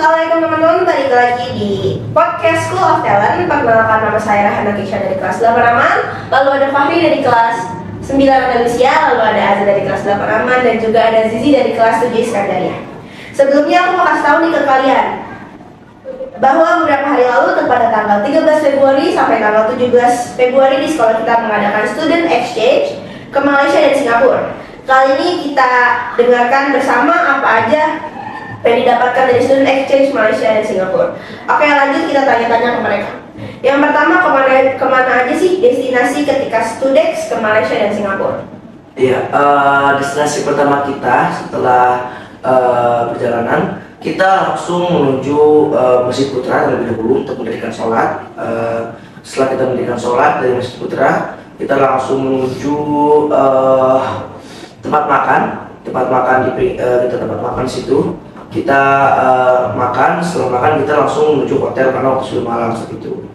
Assalamualaikum teman-teman, balik lagi di podcast School of Talent. Perkenalkan, nama saya Rahana Kisha dari kelas 8 Aman. Lalu ada Fahri dari kelas 9 Malaysia. Lalu ada Azza dari kelas 8 Aman. Dan juga ada Zizi dari kelas 7 Iskandaria. Sebelumnya aku mau kasih tahu nih ke kalian bahwa beberapa hari lalu, pada tanggal 13 Februari sampai tanggal 17 Februari di sekolah kita mengadakan student exchange ke Malaysia dan Singapura. Kali ini kita dengarkan bersama apa aja yang didapatkan dari student exchange Malaysia dan Singapura. Oke, lanjut kita tanya-tanya ke mereka. Yang pertama, kemana aja sih destinasi ketika Studex ke Malaysia dan Singapura? Iya, destinasi pertama kita setelah perjalanan, kita langsung menuju Masjid Putra terlebih dahulu untuk mendirikan sholat. Setelah kita mendirikan sholat dari Masjid Putra, kita langsung menuju tempat makan di tempat makan situ. Kita makan, setelah makan kita langsung menuju hotel karena waktu sudah malam saat itu.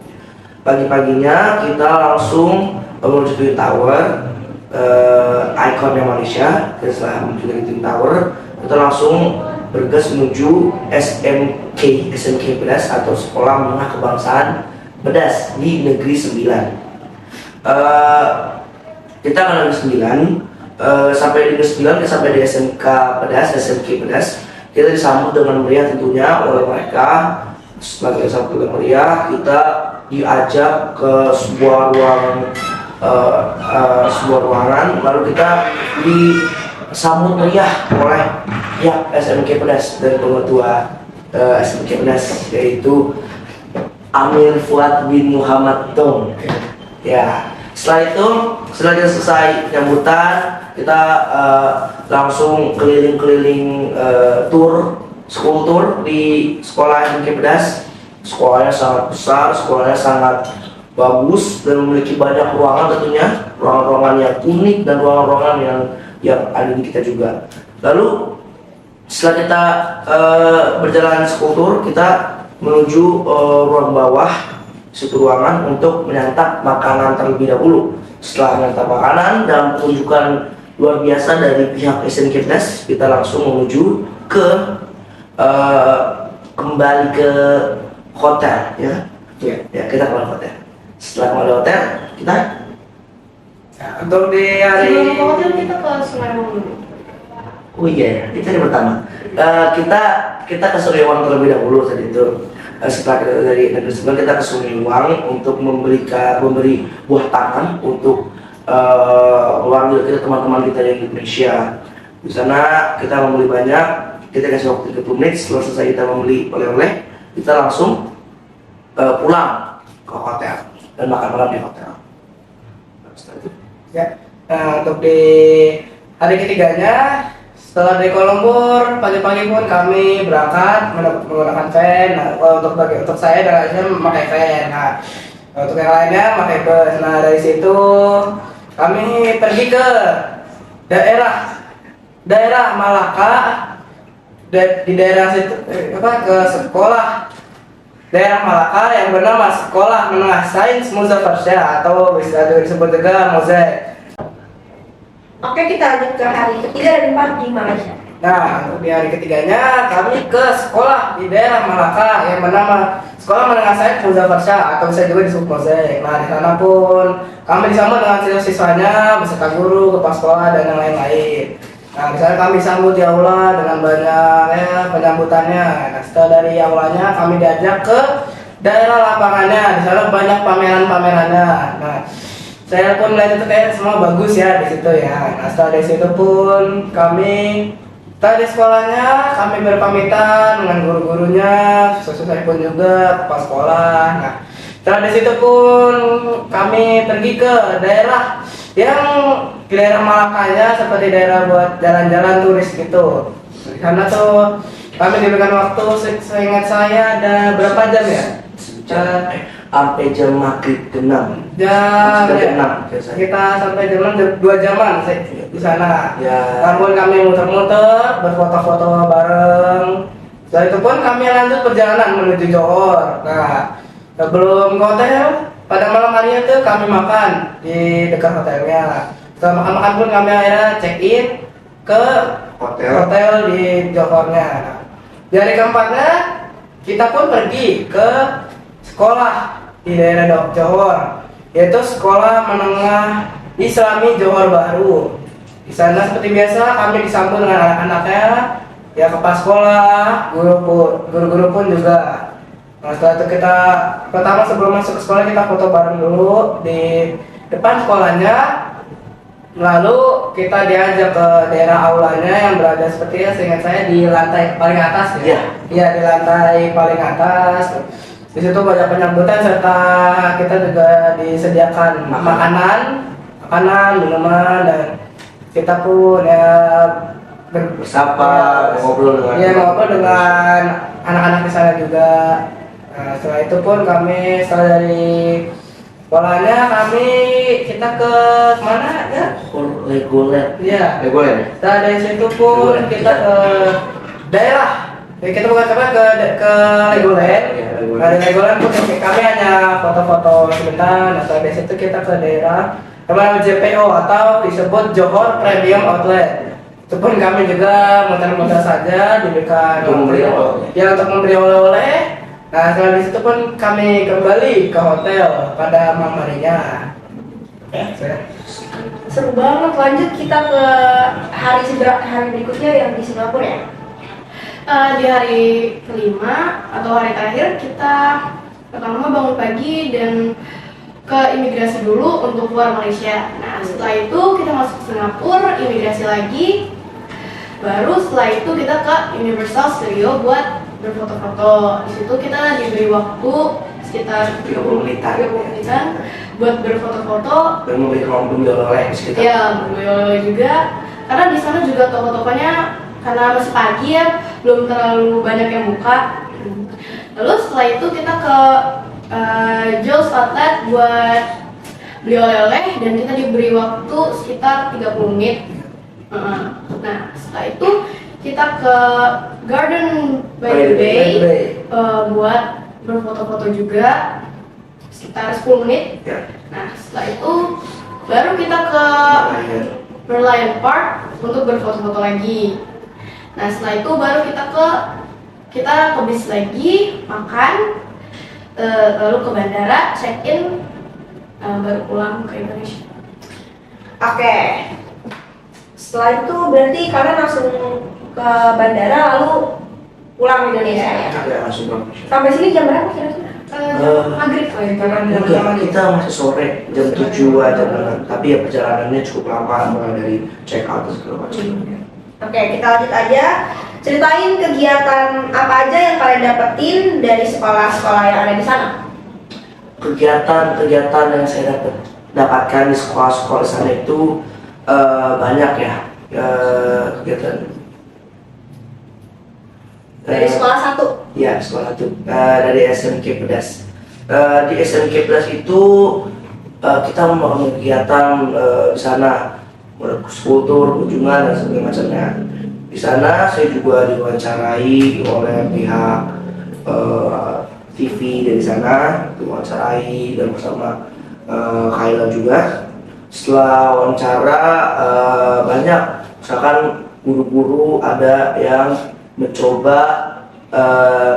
Pagi-paginya kita langsung menuju Twin Tower, ikonnya Malaysia. Setelah menuju Twin Tower, kita langsung bergegas menuju SMK Pedas atau Sekolah Menengah Kebangsaan Pedas di Negeri 9. Kita ke Negeri 9, sampai di Negeri 9 kita sampai di SMK Pedas. Kita disambut dengan meriah tentunya oleh mereka. Sebagai sambut dengan meriah, kita diajak ke sebuah ruangan, lalu kita disambut meriah oleh pihak SMK Pedas dari pengetua SMK Pedas, yaitu Amir Fuad bin Muhammad Tong. Ya, setelah itu, setelah kita selesai penyambutan, kita langsung keliling-keliling school tour di sekolah SMK Pedas. Sekolahnya sangat besar, sekolahnya sangat bagus dan memiliki banyak ruangan tentunya, ruangan-ruangan yang unik dan ruangan-ruangan yang ada di kita juga. Lalu setelah kita berjalan school tour, kita menuju ruang bawah suatu ruangan untuk menyantap makanan terlebih dahulu. Setelah menyantap makanan dan pertunjukan luar biasa dari pihak SMK Pedas, kita langsung menuju ke kembali ke hotel, ya. Ya, kita kembali ke hotel. Setelah kembali ke hotel, kita untuk di hari Sebelum ke hotel kita ke Sungai dulu. oh iya, itu yang pertama. Kita ke Suriawang terlebih dahulu tadi itu. Setelah kita dari Negeri 9, kita ke Suriawang untuk memberi buah tangan untuk keluarga kita, teman-teman kita yang di Indonesia. Di sana kita membeli banyak. Kita kasih waktu 30 menit. Setelah selesai kita membeli oleh-oleh, kita langsung pulang ke hotel dan makan malam di hotel. ya, untuk di hari ketiganya setelah dari Kuala Lumpur, pagi-pagi pun kami berangkat menggunakan van. Nah, untuk saya dan Aisyah memakai van. Nah, untuk yang lainnya memakai bus. Nah, dari situ kami pergi ke daerah Malaka. Di daerah situ ke sekolah daerah Malaka yang bernama Sekolah Menengah Sains Muzaffar Shah atau bisa disebut juga Mozaik. Oke, kita lanjut ke hari ketiga dan 4 di Malaysia. Nah, untuk di hari ketiganya kami ke sekolah di daerah Malaka yang bernama Sekolah Menengah Sains Muzaffar Shah atau bisa juga disebut Mozaik. Nah, di sana pun kami disambut dengan siswa-siswanya beserta guru, kepala sekolah dan yang lain-lain. Nah, di sana kami sambut di aula dengan banyak penyambutannya. Nah, setelah dari aulanya kami diajak ke daerah lapangannya. Di sana banyak pameran-pamerannya. Nah, saya pun melihat itu kayak semua bagus ya di situ ya. Nah, setelah dari situ pun kami tadi sekolahnya kami berpamitan dengan guru-gurunya, siswa-siswa pun juga kepala sekolah. Nah, setelah dari situ pun kami pergi ke daerah yang di daerah Malakanya seperti daerah buat jalan-jalan turis gitu. Di sana tuh kami diberikan waktu seingat saya ada berapa jam ya? Sampai jam maghrib ke 6. Ya, Kita sampai jam 2 jaman di sana. Ya. Namun kami muter-muter, berfoto-foto bareng. Setelah itu pun kami lanjut perjalanan menuju Johor. Nah, sebelum ke hotel, pada malam harinya tuh kami makan di dekat hotelnya. Setelah makan-makan pun kami akhirnya check in ke hotel di Johornya. Nah, di hari keempatnya kita pun pergi ke sekolah di daerah Johor, yaitu Sekolah Menengah Islami Johor Bahru. Di sana seperti biasa kami disambut dengan anak-anaknya, ya kepala sekolah, guru-guru pun juga. Nah, setelah itu kita pertama sebelum masuk ke sekolah kita foto bareng dulu di depan sekolahnya. Lalu kita diajak ke daerah aulanya yang berada seperti ya, seingat saya di lantai paling atas ya. Iya, di lantai paling atas. Di situ banyak penyambutan serta kita juga disediakan makanan, minuman, dan kita pun ya bersapa, ngobrol dengan ngobrol dengan anak-anak di sana juga. Nah, setelah itu pun kami setelah dari sekolahnya kita ke mana ya? Legoland. Iya. Legoland. Setelah dari situ pun kita ke daerah. Jadi kita bukan sampai ke Legoland. Nah, di Legoland pun kami hanya foto-foto sebentar. Nah, setelah dari situ kita ke daerah namanya JPO atau disebut Johor Premium Outlet. Itu pun kami juga muter-muter saja diberikan untuk memberi oleh-oleh. Nah, setelah di situ pun kami kembali ke hotel pada malam harinya. Seru banget. Lanjut kita ke hari berikutnya yang di Singapura ya. Di hari kelima atau hari terakhir kita pertama bangun pagi dan ke imigrasi dulu untuk keluar Malaysia. Nah, setelah itu kita masuk ke Singapura, imigrasi lagi. Baru setelah itu kita ke Universal Studio buat berfoto-foto. Di situ kita diberi waktu sekitar 30 menitan buat berfoto-foto. Dan memberi oleh sekitar. Ya, memberi juga. Karena di sana juga toko-tokonya karena masih pagi ya, belum terlalu banyak yang buka. Lalu setelah itu kita ke Jules Outlet buat beli oleh-oleh dan kita diberi waktu sekitar 30 menit. Nah, setelah itu kita ke Garden by the Bay buat berfoto-foto juga sekitar 10 menit. Nah, setelah itu baru kita ke Merlion Park untuk berfoto-foto lagi. Nah, setelah itu baru kita ke bis lagi, makan, lalu ke bandara, check in, baru pulang ke Indonesia. Oke. Setelah itu berarti kalian langsung ke bandara lalu pulang ke Indonesia ya? Ya, langsung pulang. Sampai sini jam berapa kira-kira? Maghrib lah ya, karena Enggak, kita masih sore jam 7 jam 6. Tapi ya perjalanannya cukup lama mulai dari check out dan segala macam. Oke, kita lanjut aja. Ceritain kegiatan apa aja yang kalian dapetin dari sekolah-sekolah yang ada di sana. Kegiatan yang saya dapatkan di sekolah-sekolah sana itu banyak ya. Kegiatan Dari sekolah satu. Ya, sekolah satu dari SMK Pedas. Di SMK Pedas itu kita membangun kegiatan di sana, kultur, kunjungan dan segala macamnya. Di sana saya juga diwawancarai oleh pihak TV dari sana, diwawancarai dan bersama Kayla juga. Setelah wawancara banyak, misalkan guru-guru ada yang mencoba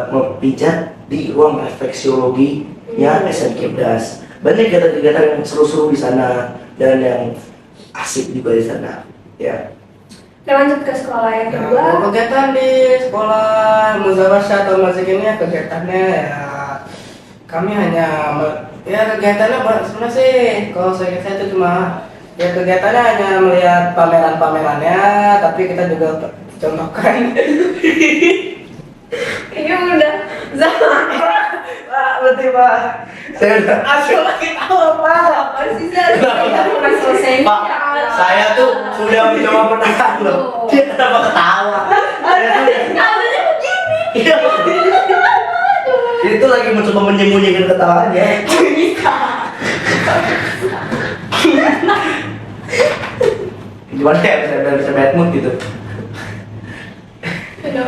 memijat di ruang refleksiologinya SMK Pedas. Banyak kegiatan-kegiatan yang seru-seru di sana dan yang asik juga di sana. Ya. Kita lanjut ke sekolah yang kedua. Kegiatan di sekolah Muzawarsha atau Masjid ini ya kegiatannya ya kami hanya kegiatannya sebenarnya sih kalau saya itu cuma ya kegiatannya hanya melihat pameran-pamerannya, tapi kita juga contohkan. Ini udah zaman. Pak, berarti Pak. Saya udah. Asal kita apa? Apa sih selesai? Pak, saya tuh sudah mencoba menahan loh. Dia kenapa ketawa? Saya tuh Katanya begini. Iya. Itu lagi mencoba menyembunyikan ketawanya. Gimana ya bisa bad mood gitu? Udah.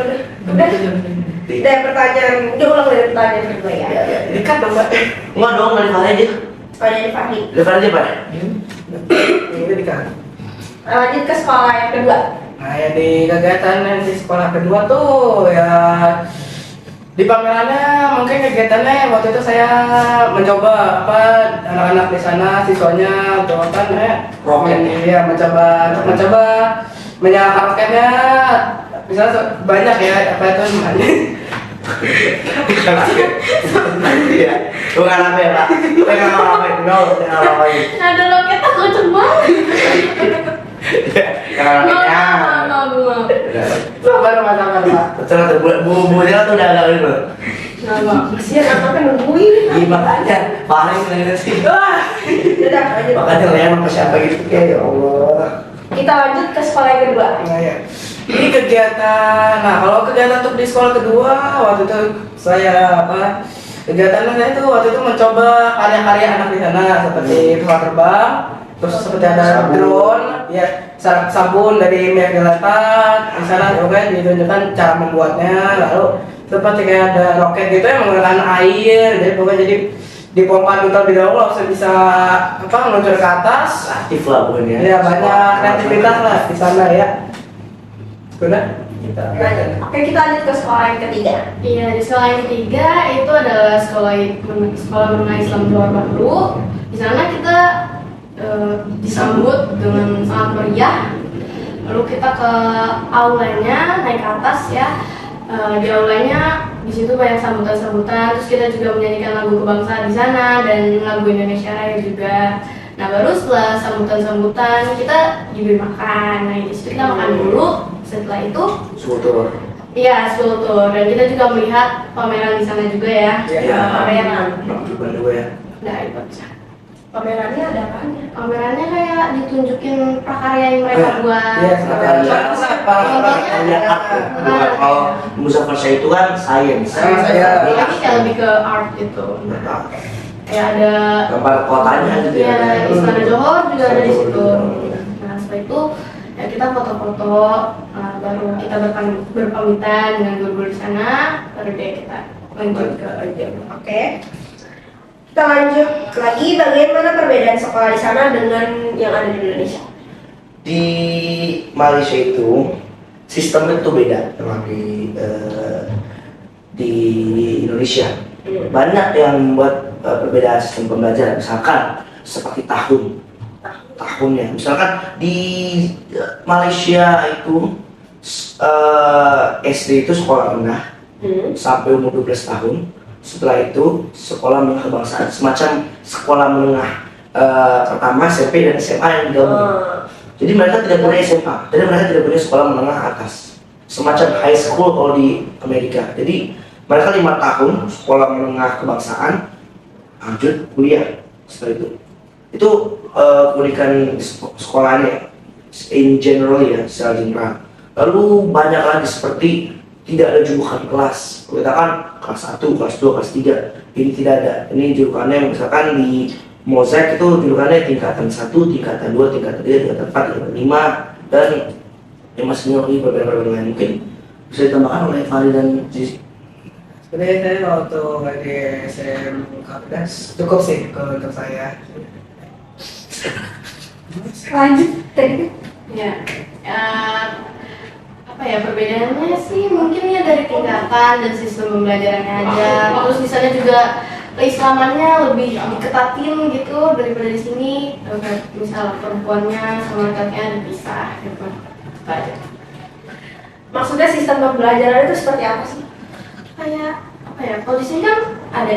Udah pertanyaan, ulang dari pertanyaan kedua ya. Dekat dong Mbak. Enggak dong, dari Fahri aja. Oh, dari Fahri. Dari Fahri aja Pak. Ini dekat. Lanjut ke sekolah yang kedua. Nah, ya di kegiatan yang di sekolah kedua tuh ya Di pamerannya mungkin kegiatannya waktu itu saya mencoba apa anak-anak di sana siswanya untuk apa Roket. ya mencoba menyalakan roketnya misalnya banyak ya apa itu namanya Iya, bukan apa ya Pak? Jangan apa-apain, jangan apa-apain. Ada roket aku cuma. Jangan apa-apain. Maaf. sabar Pak. Terus bu Dela tuh udah agak ini loh. Kasihan anaknya nungguin. Iya makanya, paling ngeliatnya sih. Udah, lanjut. Makanya ngeliat sama siapa gitu kayak ya Allah. Kita lanjut ke sekolah yang kedua. Nah, ya. Ini kegiatan, nah kalau kegiatan untuk di sekolah kedua waktu itu saya apa kegiatan saya itu waktu itu mencoba karya-karya anak di sana seperti pesawat terbang, terus seperti ada Sabun. drone, ya sabun dari minyak gelatat di sana juga ditunjukkan cara membuatnya, lalu seperti kayak ada roket gitu yang menggunakan air, jadi pokoknya jadi dipompa dulu terlebih dahulu langsung bisa apa meluncur ke atas. Aktif lah pokoknya. Ya banyak kreativitas lah di sana ya. Sudah? Lanjut. Oke, kita lanjut ke sekolah yang ketiga. Iya, di sekolah yang ketiga itu adalah sekolah menengah Islam Johor Bahru. Di sana kita disambut dengan sangat meriah. Lalu kita ke aulanya, naik ke atas ya. Di aulanya di situ banyak sambutan-sambutan. Terus kita juga menyanyikan lagu kebangsaan di sana dan lagu Indonesia Raya juga. Nah baru setelah sambutan-sambutan kita diberi makan. Nah di situ kita makan dulu. Setelah itu Sultur. iya, kultur, dan kita juga melihat pameran di sana juga ya. Iya. Pameran. Bukan juga ya. Nah, itu bisa. Pamerannya ada apanya? Pamerannya kayak ditunjukin prakarya yang mereka buat. Iya, Karya art ya. Bukan kalau Muzaffar Syah itu kan sains. Saya. Tapi kayak lebih ke art gitu. Kayak ada Gambar kotanya gitu ya, ya. Istana Johor juga ada di situ. Johor. Nah, setelah itu ya kita foto-foto, baru kita berpamitan dengan guru-guru di sana, baru deh kita lanjut ke jam. Oke. Kita lanjut lagi, bagaimana perbedaan sekolah di sana dengan yang ada di Indonesia? Di Malaysia itu sistemnya itu beda dengan di Indonesia. Banyak yang membuat perbedaan sistem pembelajaran, misalkan seperti tahunnya. Misalkan di Malaysia itu SD itu sekolah menengah sampai umur 12 tahun. Setelah itu sekolah menengah kebangsaan, semacam sekolah menengah pertama SMP dan SMA yang digabung. Jadi mereka tidak punya SMA, jadi mereka tidak punya sekolah menengah atas, semacam high school kalau di Amerika. Jadi mereka 5 tahun sekolah menengah kebangsaan, lanjut kuliah setelah itu keunikan sekolahnya in general ya, secara general. Lalu banyak lagi seperti tidak ada julukan kelas. Kita kan kelas 1, kelas 2, kelas 3. Ini tidak ada. Ini julukannya misalkan di Mozaik itu julukannya tingkatan 1, tingkatan 2, tingkatan 3, tingkatan 4, tingkatan 5 dan yang masih lagi berbeda-beda lain. Mungkin bisa ditambahkan oleh Fahri dan Zizi. Sebenarnya saya waktu di SMK Pedas cukup sih kalau untuk saya. Lanjut tadi. Ya, apa ya perbedaannya sih mungkin ya dari tingkatan dan sistem pembelajarannya aja. Terus di sana juga keislamannya lebih diketatin gitu daripada di sini. Misal perempuannya sama laki-lakinya dipisah gitu. Itu aja. Maksudnya sistem pembelajaran itu seperti apa sih? Kayak apa ya? Kalau di sini kan ada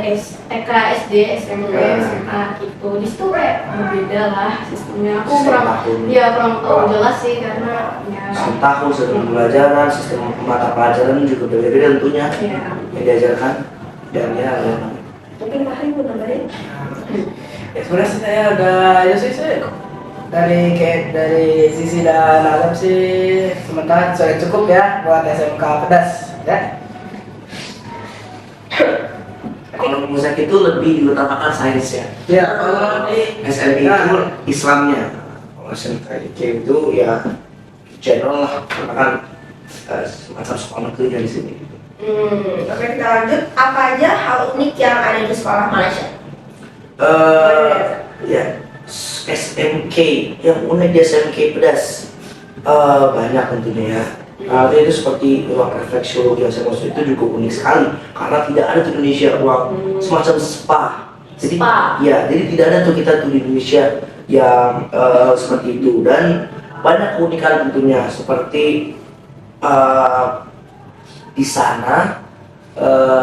TK, SD, SMP, SMA gitu. Di situ kayak berbeda lah sistemnya. Aku kurang tahu jelas sih karena ya. Sistem tahun, sistem pembelajaran, sistem mata pelajaran juga berbeda tentunya Iya. yang diajarkan dan ya Mungkin Fahri mau nambahin? Ya sebenarnya sih saya ada sih dari sisi dan alam sih sementara sudah cukup ya buat SMK Pedas ya. kalau Mozaik itu lebih diutamakan sainsnya. Ya kalau di SMI itu Islamnya. Kalau SMK itu ya general lah, karena kan semacam sekolah negeri dari sini. Oke, kita lanjut. Apa aja hal unik yang ada di sekolah Malaysia? Ya SMK yang unik di SMK Pedas banyak tentunya ya. Nah, itu seperti ruang refleksiologi yang saya maksud itu juga unik sekali karena tidak ada di Indonesia ruang semacam spa. Jadi Spa. ya, jadi tidak ada tuh kita tuh di Indonesia yang seperti itu dan banyak keunikan tentunya seperti di sana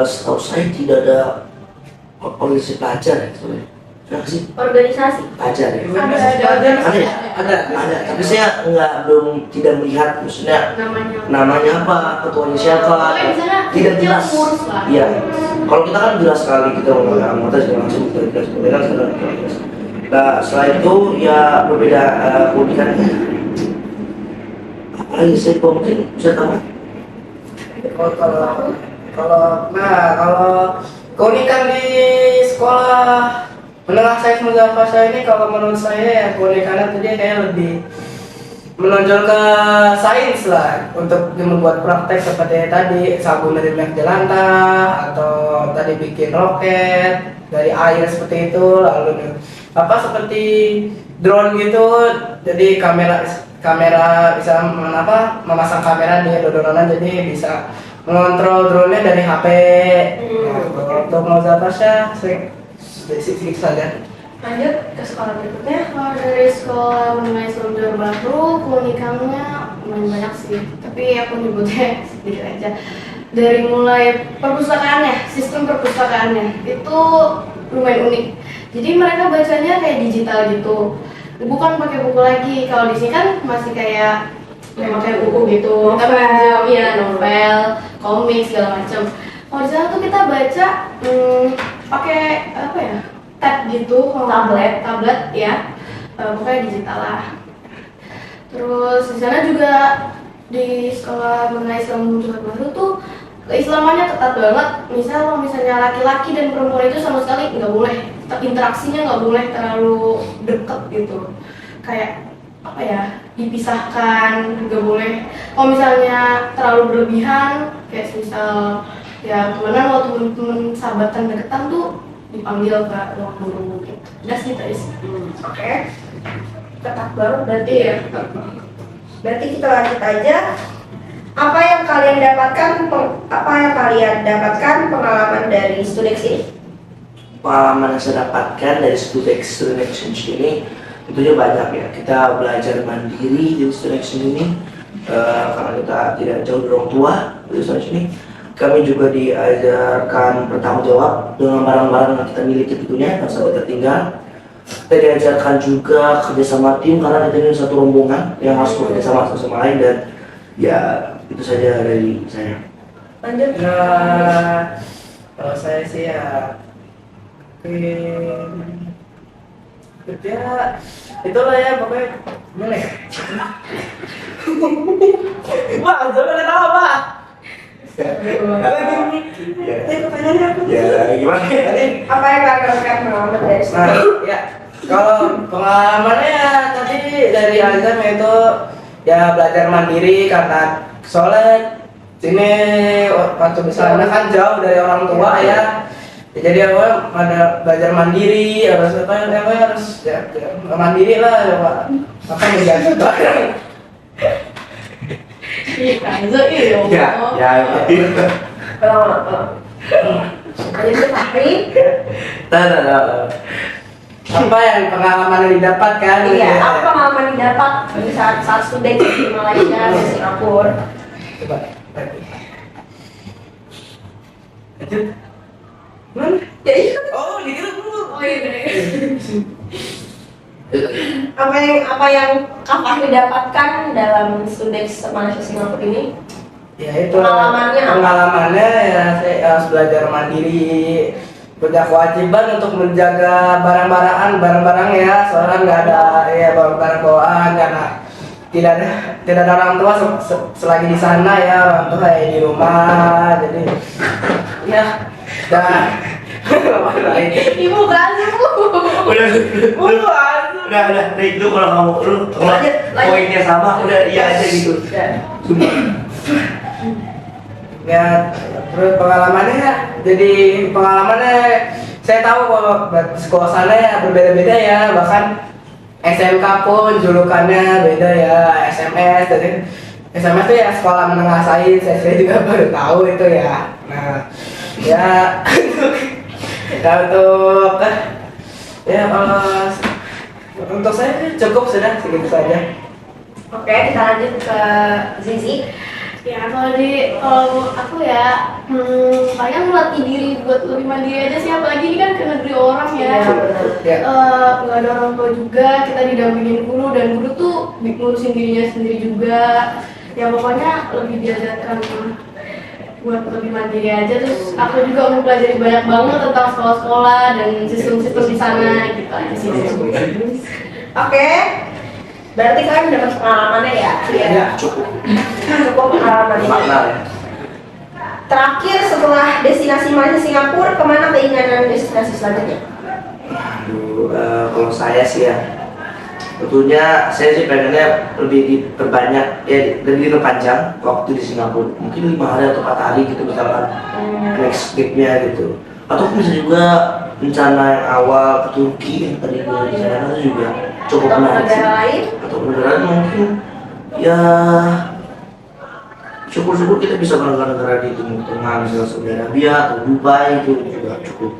setahu saya tidak ada organisasi pelajar ya sebenarnya. Kenapa sih? Organisasi. Pelajar ya? Ada. Ya? Ada. Tapi saya tidak melihat maksudnya namanya apa, ketuanya siapa, Pokoknya di sana tidak jelas. ngurus lah. Iya. Kalau kita kan jelas sekali kita mengambil anggota segala macam kita jelas berbeda segala jelas. Nah setelah itu ya berbeda keunikannya. Apalagi saya mungkin bisa tahu. Kalau keunikan di sekolah menengah saya Muzaffar Farsha ini kalau menurut saya ya keunikannya tuh dia kayak lebih menonjol ke sains lah untuk membuat praktek seperti tadi sabun dari minyak jelantah atau tadi bikin roket dari air seperti itu lalu seperti drone gitu jadi kamera bisa memasang kamera di dodoran jadi bisa mengontrol drone-nya dari HP. Nah, untuk Muzaffar Farsha sedikit saja. Lanjut ke sekolah berikutnya. Kalau dari sekolah menengah Islam Johor Bahru, keunikannya lumayan banyak sih. Tapi aku nyebutnya sedikit aja. Dari mulai perpustakaannya, sistem perpustakaannya itu lumayan unik. Jadi mereka bacanya kayak digital gitu, bukan pakai buku lagi. Kalau di sini kan masih kayak pakai buku gitu, kita pinjam ya novel, komik segala macam. Kalau di sana tuh kita baca pakai apa ya? Tab gitu, tablet ya, pokoknya digital lah. Terus di sana juga di sekolah menengah Islam Johor Bahru tuh keislamannya ketat banget. Misal kalau misalnya laki-laki dan perempuan itu sama sekali nggak boleh, interaksinya nggak boleh terlalu deket gitu. Kayak apa ya, dipisahkan, nggak boleh. Kalau misalnya terlalu berlebihan, kayak misal ya temenan waktu temen-temen sahabatan deketan tuh dipanggil ke ruang guru gitu. Udah sih guys. Oke. Ketat banget berarti Iya. ya. Berarti kita lanjut aja. Apa yang kalian dapatkan pengalaman dari Studex ini? Pengalaman yang saya dapatkan dari Studex Exchange ini tentunya banyak ya. Kita belajar mandiri di Studex ini karena kita tidak jauh dari orang tua di Studex ini. Kami juga diajarkan bertanggung jawab dengan barang-barang yang kita miliki tentunya yang sampai tertinggal. Kita diajarkan juga kerjasama tim karena kita ini satu rombongan yang harus bekerja sama satu sama lain dan ya itu saja dari saya. Lanjut. Nah, kalau saya sih ya itulah ya pokoknya gimana ya? Wah, jangan ketawa, Pak. Ya, Pertanyaannya apa? ya gimana? Apa yang kalian dapatkan pengalaman dari Nah, Studex? ya kalau pengalamannya ya tadi dari Azam itu ya belajar mandiri karena soalnya sini waktu di sana kan jauh dari orang tua ya. Jadi aku ada belajar mandiri harus harus ya mandiri lah ya Pak. Apa menjaga barang. Ya. Ulang. Lanjut ke Fahri. Nah. Apa yang pengalaman yang didapatkan? Iya, apa pengalaman yang didapat di saat Studex di Malaysia di Singapura? Coba. Lanjut. Mana? Ya iya. Oh, dikira dulu. Oh iya bener. Apa yang Kak Fahri dapatkan dalam Studex Malaysia Singapura ini? Ya itu Pengalamannya apa? pengalamannya ya saya harus belajar mandiri, punya kewajiban untuk menjaga barang-barang ya soalnya nggak ada ya barang bawaan karena tidak ada orang tua selagi di sana ya orang tua ya di rumah jadi ya dan Ibu kasih bu. Udah, itu kalau Lanjut. poinnya sama, udah iya aja gitu. Sumpah. ya terus pengalamannya jadi pengalamannya saya tahu kalau sekolah sana ya berbeda-beda ya bahkan SMK pun julukannya beda ya SMS jadi SMA itu ya sekolah menengah sains, saya juga baru tahu itu ya. Nah, ya untuk ya kalau untuk saya sih cukup sudah segitu saja. Oke, kita lanjut ke Zizi. Ya kalau aku ya paling melatih diri buat lebih mandiri aja sih, apalagi ini kan ke negeri orang ya. Iya, benar. Ya. Nggak ada orang tua juga, kita didampingin guru dan guru tuh ngurusin dirinya sendiri juga. Ya pokoknya lebih diajarkan buat lebih mandiri aja. Terus aku juga mempelajari banyak banget tentang sekolah-sekolah dan sistem-sistem di sana gitu aja sih. Oke, berarti kalian dapat pengalamannya ya? Ya. Cukup Cukup pengalamannya. makna ya. Terakhir setelah destinasi Malaysia Singapura, kemana keinginan destinasi selanjutnya? Aduh, kalau saya sih ya, tentunya saya sih pengennya lebih diperbanyak ya, lebih diperpanjang waktu di Singapura, mungkin 5 hari atau 4 hari gitu misalkan next tripnya gitu. Atau bisa juga rencana yang awal ke Turki yang tadi gue di sana itu juga cukup Atau menarik sih. negara lain? Atau ke negara lain mungkin ya syukur-syukur kita bisa ke negara-negara di Timur Tengah, misalnya Saudi Arabia atau Dubai, itu juga cukup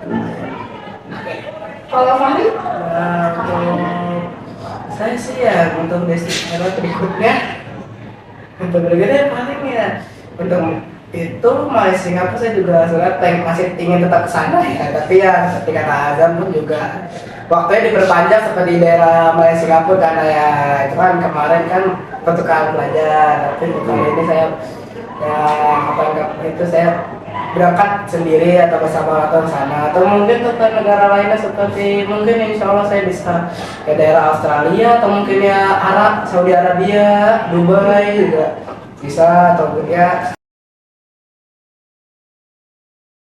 lumayan. Kalau Fahri? Saya sih ya untuk destinasi berikutnya untuk berikutnya paling ya untuk itu Malaysia Singapura saya juga sebenarnya masih ingin tetap ke sana ya, tapi ya seperti kata Azam pun juga waktunya diperpanjang seperti di daerah Malaysia Singapura karena ya itu kan kemarin kan pertukaran pelajar, tapi kali ini saya ya itu saya berangkat sendiri atau bersama atau sana atau mungkin ke negara lainnya seperti mungkin insya Allah saya bisa ke daerah Australia atau mungkin ya Arab, Saudi Arabia, Dubai juga bisa atau ya